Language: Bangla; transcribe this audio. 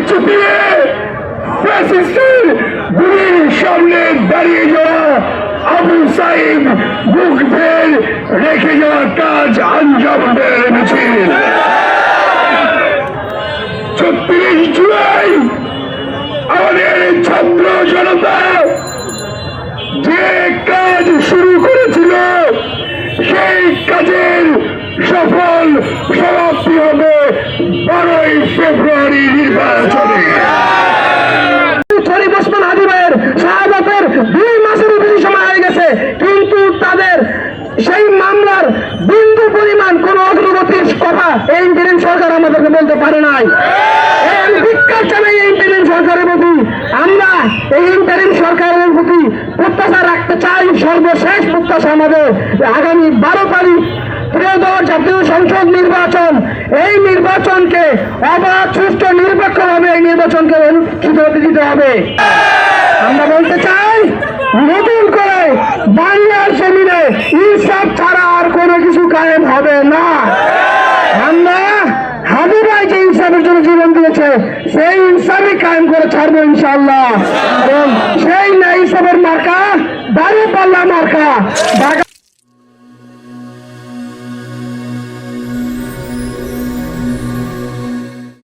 চুপিয়ে ফ্যাসিস্টের গুলির সামনে দাঁড়িয়ে যাওয়া আবু সাইদ বুক ফের রেখে যাওয়া কাজ আঞ্জাম দেওয়ার মিছিল। ৩৬ জুলাই আমাদের ছাত্র জনতা যে কাজ শুরু করেছিল সেই কাজের সফল সমাপ্তি হবে ১২ই ফেব্রুয়ারি নির্বাচনে। শরীফ ওসমান হাদিবের শাহাদাতের ২ মাসেরও বেশি সময় হয়ে গেছে, কিন্তু তাদের সেই মামলার বিন্দু পরিমাণ কোন অগ্রগতির কথা এই ইন্টারিম সরকার আমাদেরকে বলতে পারে নাই। ধিক্কার জানাই এই ইন্টারিম সরকারের প্রতি। আমরা এই ইন্টারিম সরকারের প্রতি প্রত্যাশা রাখতে চাই। সর্বশেষ প্রত্যাশা আমাদের আগামী ১২ তারিখ ত্রয়োদশ জাতীয় সংসদ নির্বাচন, এই নির্বাচনকে অবাধ সুষ্ঠু নিরপেক্ষভাবে এই নির্বাচনকে অনুষ্ঠিত হতে দিতে হবে। আমরা বলতে চাই, নতুন করে বাংলার জমিনে ইনসাফ ছাড়া আর কোনো কিছু কায়েম হবে না। আমরা হাদি ভাই যে ইনসাফের জন্য জীবন দিয়েছে সেই ইনসাফই কায়েম করে ছাড়বো ইনশাআল্লাহ। এবং সেই না ইনসাফের মার্কা দাঁড়িয়ে পাল্লা মার্কা।